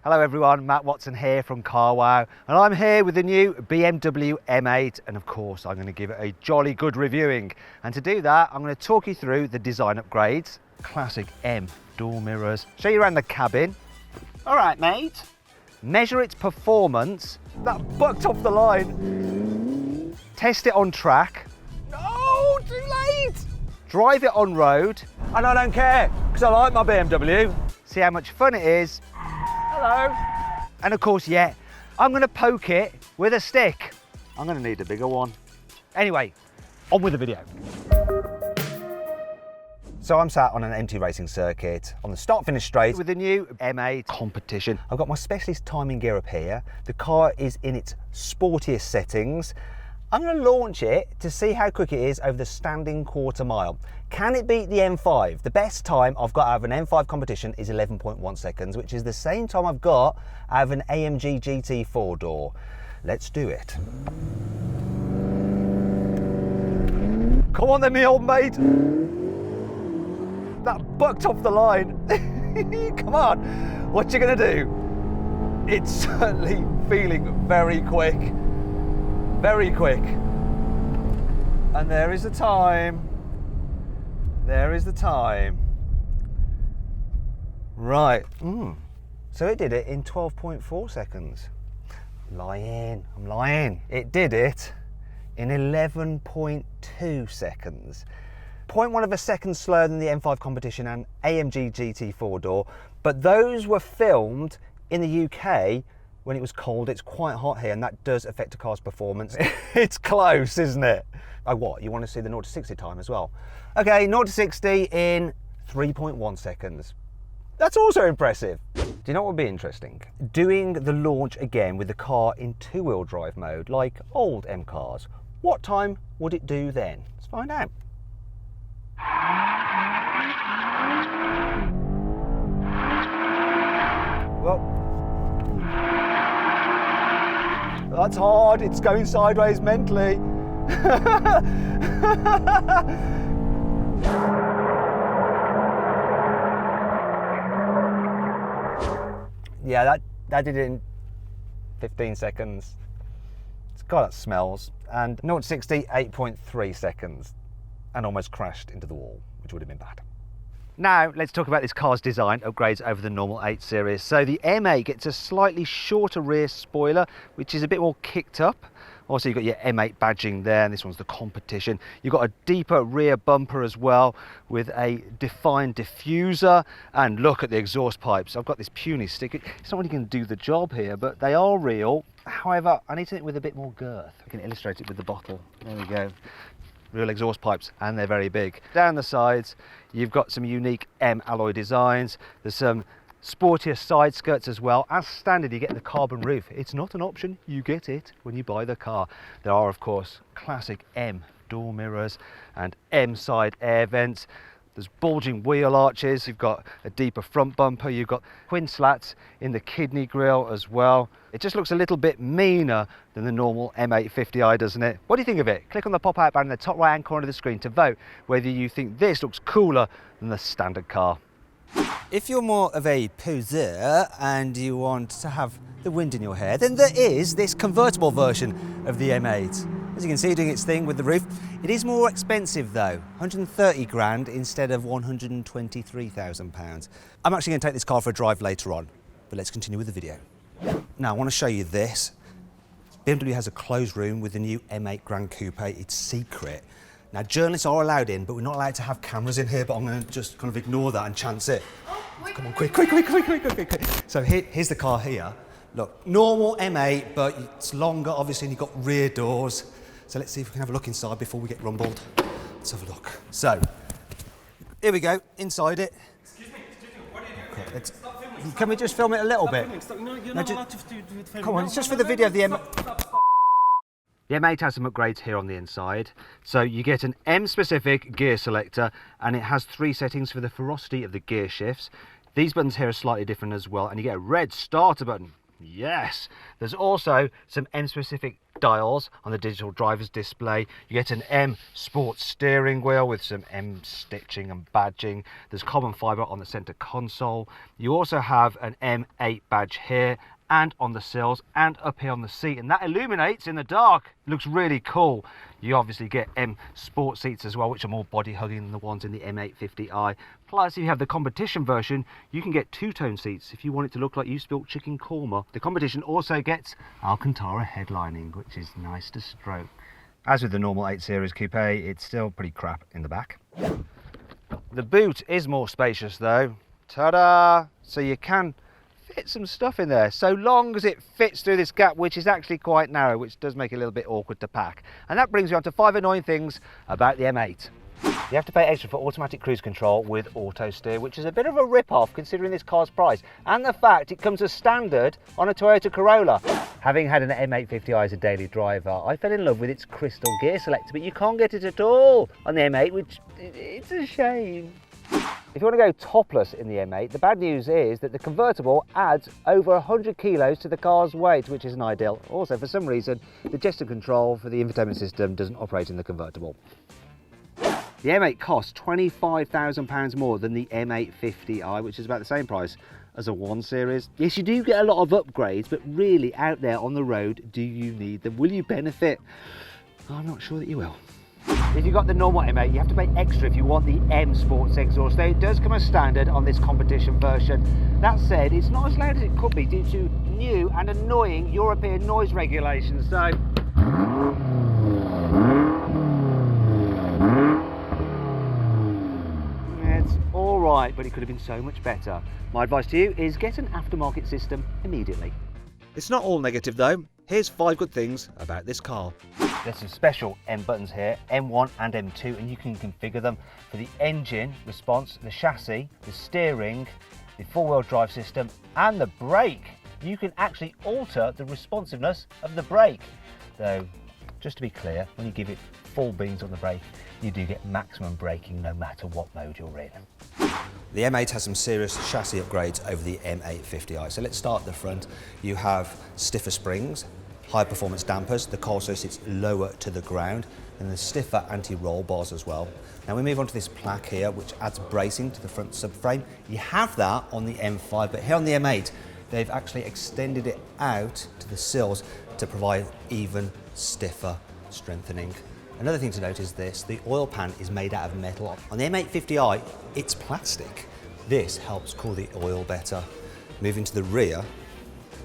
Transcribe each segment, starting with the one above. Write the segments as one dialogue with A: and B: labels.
A: Hello everyone, Matt Watson here from CarWow, and I'm here with the new BMW M8, and of course I'm going to give it a jolly good reviewing. And to do that, I'm going to talk you through the design upgrades, classic M door mirrors, show you around the cabin. All right, mate. Measure its performance. That bucked off the line. Test it on track. No, too late. Drive it on road. And I don't care, because I like my BMW. See how much fun it is. Hello. And of course, yeah, I'm going to poke it with a stick. I'm going to need a bigger one. Anyway, on with the video. So I'm sat on an empty racing circuit on the start-finish straight with the new M8 competition. I've got my specialist timing gear up here. The car is in its sportiest settings. I'm going to launch it to see how quick it is over the standing quarter mile. Can it beat the M5? The best time I've got out of an M5 competition is 11.1 seconds, which is the same time I've got out of an AMG GT 4-door. Let's do it. Come on then, me old mate. That bucked off the line. Come on, what you gonna do? It's certainly feeling very quick. Very quick. And there is the time. There is the time. Right. So it did it in 12.4 seconds. Lying. I'm lying. It did it in 11.2 seconds. 0.1 of a second slower than the M5 competition and AMG GT 4-door, but those were filmed in the UK when it was cold. It's quite hot here, and that does affect a car's performance. It's close, isn't it? Oh, what? You want to see the 0 to 60 time as well? Okay, 0 to 60 in 3.1 seconds. That's also impressive. Do you know what would be interesting? Doing the launch again with the car in two-wheel drive mode, like old M cars. What time would it do then? Let's find out. Well, that's hard, it's going sideways mentally. Yeah, that did it in 15 seconds. God, that smells. And 0 to 60, 8.3 seconds. And almost crashed into the wall, which would have been bad. Now, let's talk about this car's design upgrades over the normal 8 Series. So the M8 gets a slightly shorter rear spoiler, which is a bit more kicked up. Also, you've got your M8 badging there, and this one's the competition. You've got a deeper rear bumper as well, with a defined diffuser. And look at the exhaust pipes. I've got this puny stick. It's not really going to do the job here, but they are real. However, I need something with a bit more girth. I can illustrate it with the bottle. There we go. Real exhaust pipes, and they're very big. Down the sides, you've got some unique M alloy designs. There's some sportier side skirts as well. As standard, you get the carbon roof. It's not an option, you get it when you buy the car. There are, of course, classic M door mirrors and M side air vents. There's bulging wheel arches, you've got a deeper front bumper, you've got twin slats in the kidney grille as well. It just looks a little bit meaner than the normal M850i, doesn't it? What do you think of it? Click on the pop-out button in the top right-hand corner of the screen to vote whether you think this looks cooler than the standard car. If you're more of a poseur and you want to have the wind in your hair, then there is this convertible version of the M8. As you can see, doing its thing with the roof. It is more expensive though, 130 grand instead of 123,000 pounds. I'm actually going to take this car for a drive later on, but let's continue with the video. Now I want to show you this. BMW has a closed room with the new M8 Grand Coupe. It's secret. Now journalists are allowed in, but we're not allowed to have cameras in here, but I'm going to just kind of ignore that and chance it. Come on, quick. So here's the car here. Look, normal M8, but it's longer obviously, and you've got rear doors. So let's see if we can have a look inside before we get rumbled. Let's have a look. So, here we go, inside it.
B: Excuse me, what are you doing? Stop filming.
A: Can we just film it a little bit?
B: No, you're not allowed to film.
A: Come on, it's just for the video of the M8. The M8 has some upgrades here on the inside. So you get an M-specific gear selector, and it has 3 settings for the ferocity of the gear shifts. These buttons here are slightly different as well, and you get a red starter button. Yes, there's also some M specific dials on the digital driver's display. You get an M Sport steering wheel with some M stitching and badging. There's carbon fibre on the centre console. You also have an M8 badge here and on the sills and up here on the seat, and that illuminates in the dark. It looks really cool. You obviously get M Sport seats as well, which are more body hugging than the ones in the M850i. Plus, if you have the competition version, you can get two-tone seats if you want it to look like you spilt chicken korma. The competition also gets Alcantara headlining, which is nice to stroke. As with the normal 8 Series Coupe, it's still pretty crap in the back. The boot is more spacious though. Ta-da! So you can fit some stuff in there, so long as it fits through this gap, which is actually quite narrow, which does make it a little bit awkward to pack. And that brings me on to 5 annoying things about the M8. You have to pay extra for automatic cruise control with auto steer, which is a bit of a rip-off considering this car's price and the fact it comes as standard on a Toyota Corolla. Having had an M850i as a daily driver, I fell in love with its crystal gear selector, but you can't get it at all on the M8, which it's a shame. If you want to go topless in the M8, the bad news is that the convertible adds over 100 kilos to the car's weight, which isn't ideal. Also, for some reason, the gesture control for the infotainment system doesn't operate in the convertible. The M8 costs £25,000 more than the M850i, which is about the same price as a 1 Series. Yes, you do get a lot of upgrades, but really out there on the road, do you need them? Will you benefit? I'm not sure that you will. If you've got the normal M8, you have to pay extra if you want the M Sports exhaust. Though it does come as standard on this competition version. That said, it's not as loud as it could be due to new and annoying European noise regulations. So it's all right, but it could have been so much better. My advice to you is get an aftermarket system immediately. It's not all negative though. Here's 5 good things about this car. There's some special M buttons here, M1 and M2, and you can configure them for the engine response, the chassis, the steering, the 4-wheel drive system and the brake. You can actually alter the responsiveness of the brake. Though, just to be clear, when you give it full beans on the brake, you do get maximum braking no matter what mode you're in. The M8 has some serious chassis upgrades over the M850i. So let's start at the front. You have stiffer springs, high performance dampers, the car also sits lower to the ground, and the stiffer anti-roll bars as well. Now we move on to this plaque here, which adds bracing to the front subframe. You have that on the M5, but here on the M8, they've actually extended it out to the sills to provide even stiffer strengthening. Another thing to note is this, the oil pan is made out of metal. On the M850i, it's plastic. This helps cool the oil better. Moving to the rear,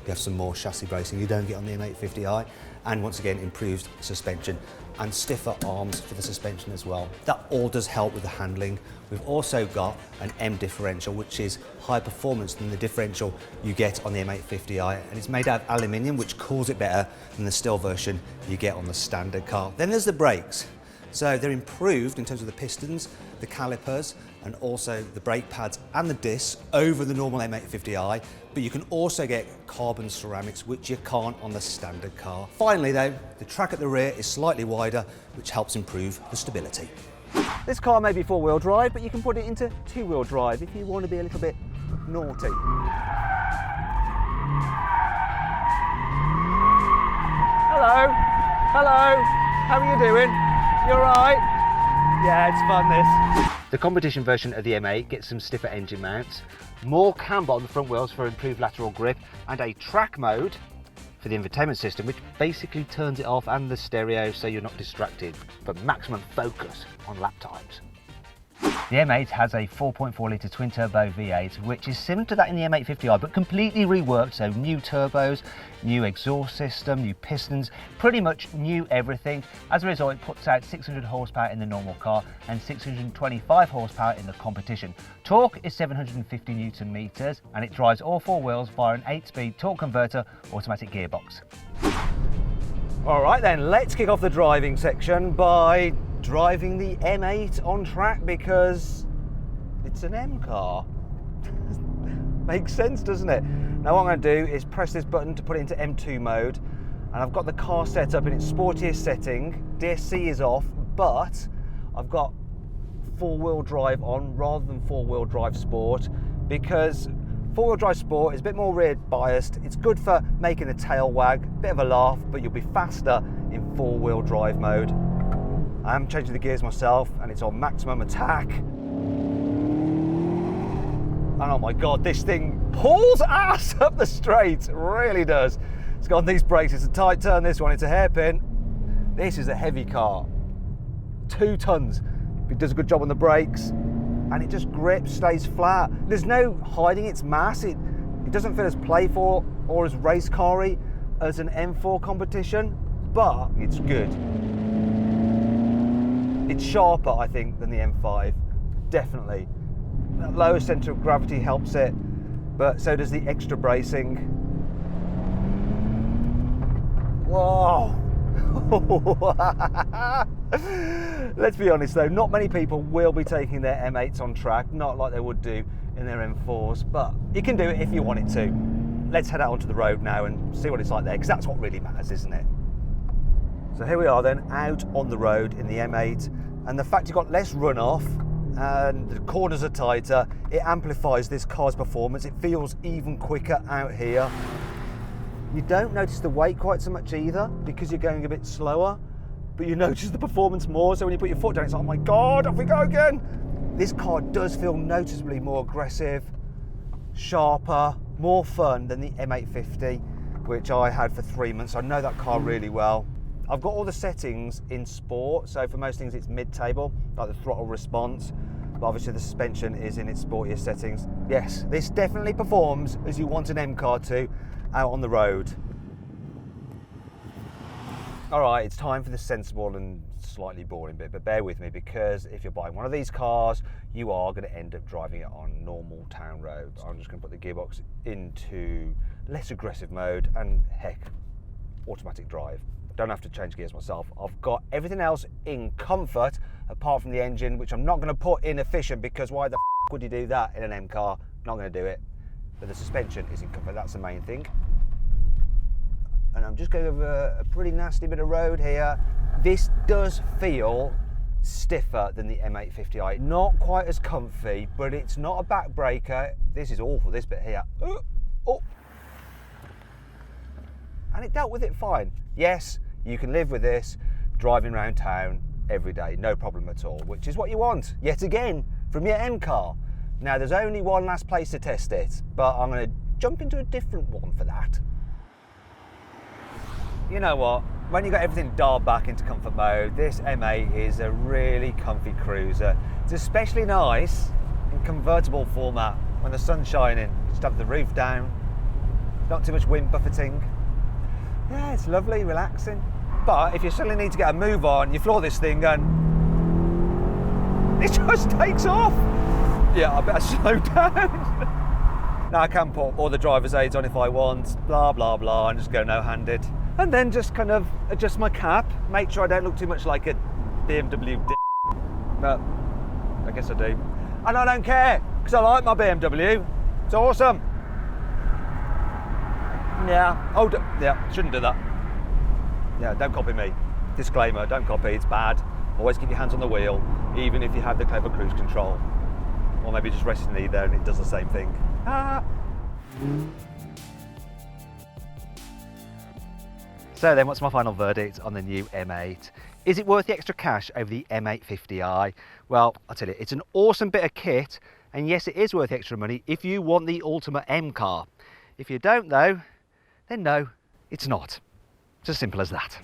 A: you have some more chassis bracing you don't get on the M850i, and once again improved suspension and stiffer arms for the suspension as well. That all does help with the handling. We've also got an M differential, which is higher performance than the differential you get on the M850i, and it's made out of aluminium, which cools it better than the steel version you get on the standard car. Then there's the brakes. So they're improved in terms of the pistons, the calipers, and also the brake pads and the discs over the normal M850i, but you can also get carbon ceramics, which you can't on the standard car. Finally though, the track at the rear is slightly wider, which helps improve the stability. This car may be 4-wheel drive, but you can put it into 2-wheel drive if you want to be a little bit naughty. Hello, hello, how are you doing? You alright? Yeah, it's fun this. The competition version of the M8 gets some stiffer engine mounts, more camber on the front wheels for improved lateral grip, and a track mode for the infotainment system, which basically turns it off, and the stereo so you're not distracted for maximum focus on lap times. The M8 has a 4.4 litre twin turbo V8, which is similar to that in the M850i, but completely reworked. So new turbos, new exhaust system, new pistons, pretty much new everything. As a result, it puts out 600 horsepower in the normal car and 625 horsepower in the competition. Torque is 750 Newton meters, and it drives all 4 wheels via an 8-speed torque converter automatic gearbox. All right then, let's kick off the driving section by driving the M8 on track, because it's an M car. Makes sense, doesn't it? Now what I'm going to do is press this button to put it into M2 mode, and I've got the car set up in its sportiest setting. DSC is off, but I've got 4-wheel drive on rather than 4-wheel drive sport, because Four-wheel drive sport is a bit more rear biased. It's good for making the tail wag, bit of a laugh, but you'll be faster in four-wheel drive mode. I am changing the gears myself and it's on maximum attack. And oh my God, this thing pulls ass up the straight, it really does. It's got these brakes, it's a tight turn, this one, it's a hairpin. This is a heavy car, 2 tons. It does a good job on the brakes and it just grips, stays flat. There's no hiding its mass. It doesn't feel as playful or as race car-y as an M4 competition, but it's good. It's sharper, I think, than the M5, definitely. That lower centre of gravity helps it, but so does the extra bracing. Whoa! Let's be honest though, not many people will be taking their M8s on track, not like they would do in their M4s, but you can do it if you want it to. Let's head out onto the road now and see what it's like there, because that's what really matters, isn't it? So here we are then, out on the road in the M8, and the fact you've got less runoff and the corners are tighter, it amplifies this car's performance. It feels even quicker out here. You don't notice the weight quite so much either because you're going a bit slower, but you notice the performance more. So when you put your foot down, it's like, oh my God, off we go again. This car does feel noticeably more aggressive, sharper, more fun than the M850, which I had for 3 months. I know that car really well. I've got all the settings in sport, so for most things it's mid-table, like the throttle response, but obviously the suspension is in its sportiest settings. Yes, this definitely performs as you want an M car to out on the road. All right, it's time for the sensible and slightly boring bit, but bear with me, because if you're buying one of these cars, you are going to end up driving it on normal town roads. I'm just going to put the gearbox into less aggressive mode and, heck, automatic drive. Don't have to change gears myself. I've got everything else in comfort apart from the engine, which I'm not going to put in efficient, because why the f would you do that in an M car? Not going to do it. But the suspension is in comfort, that's the main thing. And I'm just going over a pretty nasty bit of road here. This does feel stiffer than the M850i. Not quite as comfy, but it's not a backbreaker. This is awful, this bit here. Oh. And it dealt with it fine. Yes, you can live with this driving around town every day, no problem at all, which is what you want, yet again, from your M car. Now, there's only one last place to test it, but I'm going to jump into a different one for that. You know what? When you got everything dialed back into comfort mode, this M8 is a really comfy cruiser. It's especially nice in convertible format when the sun's shining. Just have the roof down, not too much wind buffeting. Yeah, it's lovely, relaxing. But if you suddenly need to get a move on, you floor this thing and it just takes off. Yeah, I better slow down. Now I can put all the driver's aids on if I want, blah, blah, blah, and just go no-handed. And then just kind of adjust my cap, make sure I don't look too much like a BMW d***. But I guess I do. And I don't care, because I like my BMW. It's awesome. Yeah, oh, yeah, shouldn't do that. Yeah, don't copy me. Disclaimer, don't copy, it's bad. Always keep your hands on the wheel, even if you have the clever cruise control. Or maybe just rest your knee there and it does the same thing. Ah. So then, what's my final verdict on the new M8? Is it worth the extra cash over the M850i? Well, I'll tell you, it's an awesome bit of kit, and yes, it is worth the extra money if you want the ultimate M car. If you don't though, then no, it's not. It's as simple as that.